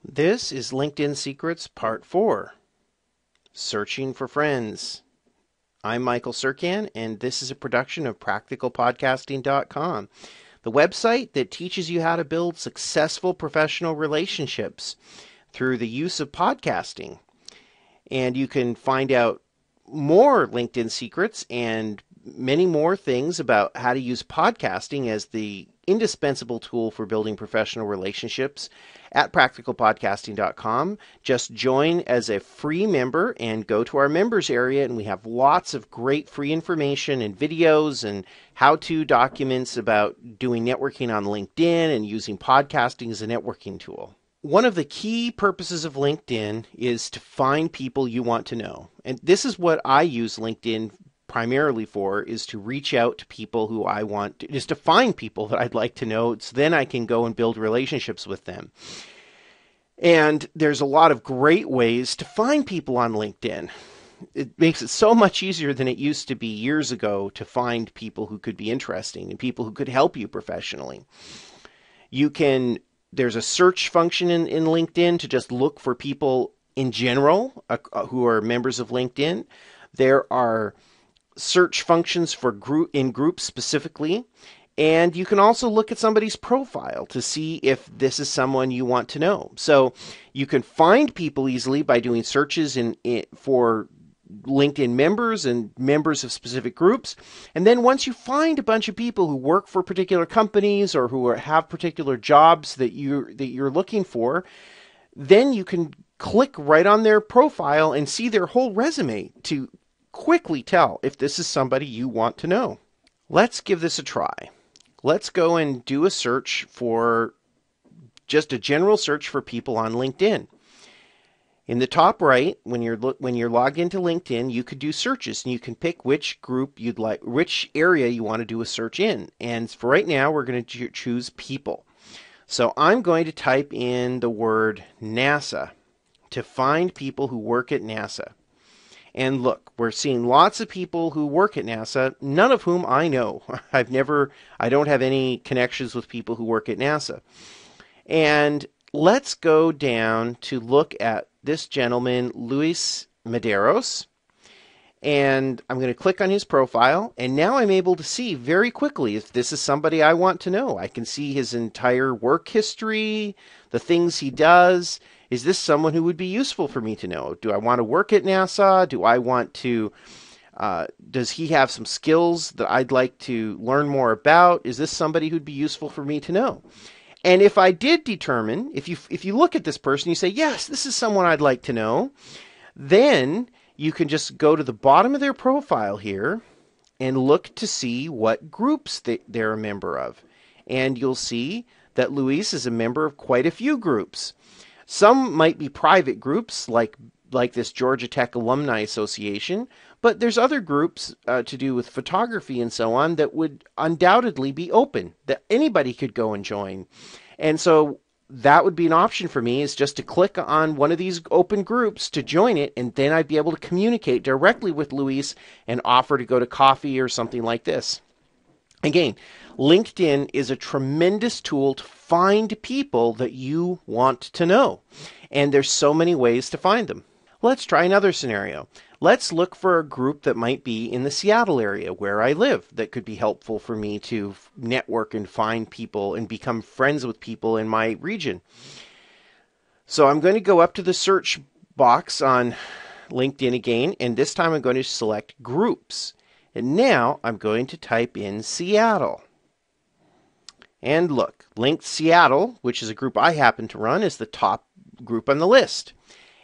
This is LinkedIn Secrets Part 4, Searching for Friends. I'm Michael Surkan, and this is a production of PracticalPodcasting.com, the website that teaches you how to build successful professional relationships through the use of podcasting. And you can find out more LinkedIn secrets and many more things about how to use podcasting as the indispensable tool for building professional relationships at practicalpodcasting.com. Just join as a free member and go to our members area, and we have lots of great free information and videos and how-to documents about doing networking on LinkedIn and using podcasting as a networking tool. One of the key purposes of LinkedIn is to find people you want to know. And this is what I use LinkedIn primarily for, is to reach out to people who I want to, is to find people that I'd like to know, so then I can go and build relationships with them. And there's a lot of great ways to find people on LinkedIn. It makes it so much easier than it used to be years ago to find people who could be interesting and people who could help you professionally. There's a search function in LinkedIn to just look for people in general who are members of LinkedIn. There are search functions for groups specifically. And you can also look at somebody's profile to see if this is someone you want to know. So you can find people easily by doing searches for LinkedIn members and members of specific groups. And then once you find a bunch of people who work for particular companies or who have particular jobs that you're looking for, then you can click right on their profile and see their whole resume to quickly tell if this is somebody you want to know. Let's give this a try. Let's go and do a search for just a general search for people on LinkedIn. In the top right, when you're logged into LinkedIn, you could do searches, and you can pick which group you'd like, which area you want to do a search in. And for right now, we're going to choose people. So I'm going to type in the word NASA to find people who work at NASA. And look, we're seeing lots of people who work at NASA, none of whom I know. I don't have any connections with people who work at NASA. And let's go down to look at this gentleman, Luis Medeiros, and I'm going to click on his profile, and now I'm able to see very quickly if this is somebody I want to know. I can see his entire work history, the things he does. Is this someone who would be useful for me to know? Do I want to work at NASA? Do I want to, does he have some skills that I'd like to learn more about? Is this somebody who'd be useful for me to know? And if I did determine, if you look at this person, you say, yes, this is someone I'd like to know, then you can just go to the bottom of their profile here and look to see what groups they're a member of. And you'll see that Luis is a member of quite a few groups. Some might be private groups like this Georgia Tech Alumni Association, but there's other groups to do with photography and so on that would undoubtedly be open, that anybody could go and join. And so that would be an option for me, is just to click on one of these open groups to join it, and then I'd be able to communicate directly with Luis and offer to go to coffee or something like this. Again, LinkedIn is a tremendous tool to find people that you want to know. And there's so many ways to find them. Let's try another scenario. Let's look for a group that might be in the Seattle area where I live that could be helpful for me to network and find people and become friends with people in my region. So I'm going to go up to the search box on LinkedIn again, and this time I'm going to select groups. And now I'm going to type in Seattle. And look, linked Seattle, which is a group I happen to run, is the top group on the list.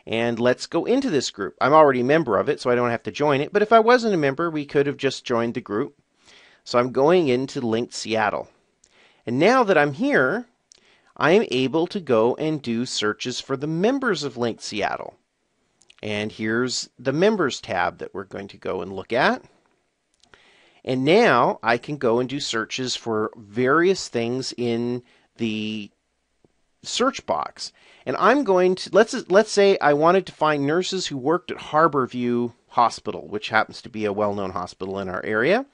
And let's go into this group. I'm already a member of it, so I don't have to join it. But if I wasn't a member, we could have just joined the group. So I'm going into linked Seattle. And now that I'm here, I am able to go and do searches for the members of linked Seattle. And here's the members tab that we're going to go and look at. And now I can go and do searches for various things in the search box. And I'm going to, let's say I wanted to find nurses who worked at Harborview Hospital, which happens to be a well-known hospital in our area.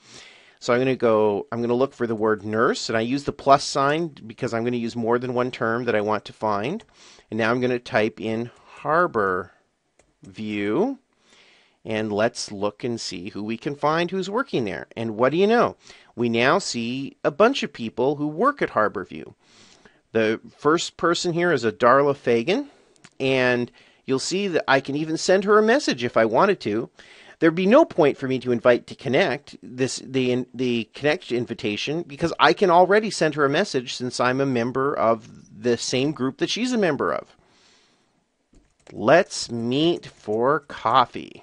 So I'm going to look for the word nurse, and I use the plus sign because I'm going to use more than one term that I want to find. And now I'm going to type in Harbor View, and let's look and see who we can find who's working there. And what do you know? We now see a bunch of people who work at Harborview. The first person here is a Darla Fagan, and you'll see that I can even send her a message if I wanted to. There'd be no point for me to invite to connect the connect invitation because I can already send her a message since I'm a member of the same group that she's a member of. Let's meet for coffee.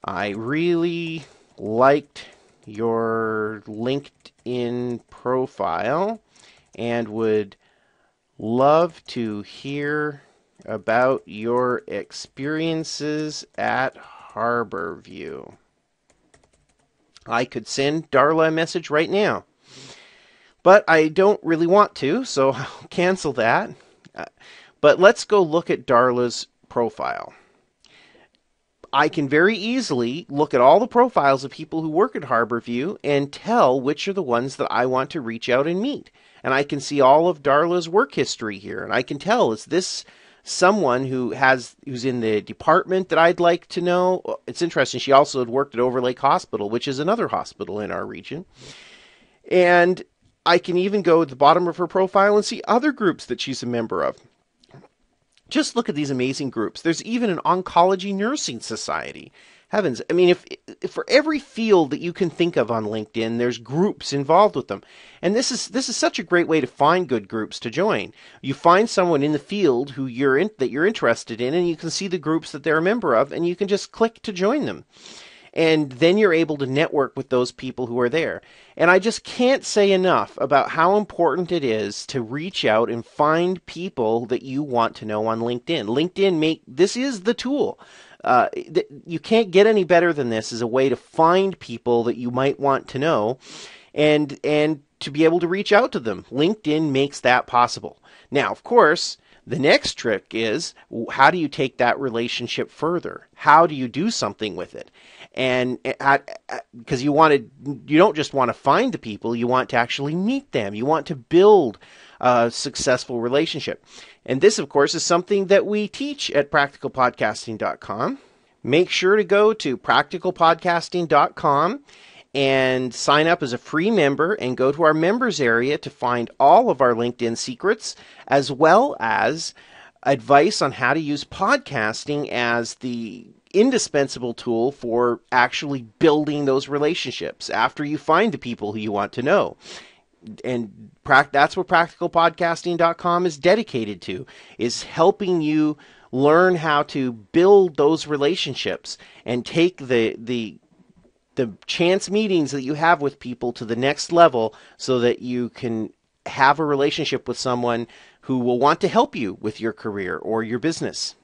I really liked your LinkedIn profile and would love to hear about your experiences at Harborview. I could send Darla a message right now, but I don't really want to, so I'll cancel that. But let's go look at Darla's profile. I can very easily look at all the profiles of people who work at Harborview and tell which are the ones that I want to reach out and meet. And I can see all of Darla's work history here, and I can tell, is this someone who's in the department that I'd like to know? It's interesting, she also had worked at Overlake Hospital, which is another hospital in our region. And I can even go at the bottom of her profile and see other groups that she's a member of. Just look at these amazing groups. There's even an oncology nursing society. Heavens, I mean, if for every field that you can think of on LinkedIn, there's groups involved with them. And this is such a great way to find good groups to join. You find someone in the field who that you're interested in, and you can see the groups that they're a member of, and you can just click to join them. And then you're able to network with those people who are there. And I just can't say enough about how important it is to reach out and find people that you want to know on LinkedIn. This is the tool. You can't get any better than this as a way to find people that you might want to know and to be able to reach out to them. LinkedIn makes that possible. Now, of course, the next trick is, how do you take that relationship further? How do you do something with it? And because you don't just want to find the people, you want to actually meet them. You want to build a successful relationship. And this, of course, is something that we teach at practicalpodcasting.com. Make sure to go to practicalpodcasting.com and sign up as a free member and go to our members area to find all of our LinkedIn secrets, as well as advice on how to use podcasting as the indispensable tool for actually building those relationships after you find the people who you want to know. And that's what practicalpodcasting.com is dedicated to, is helping you learn how to build those relationships and take the chance meetings that you have with people to the next level so that you can have a relationship with someone who will want to help you with your career or your business.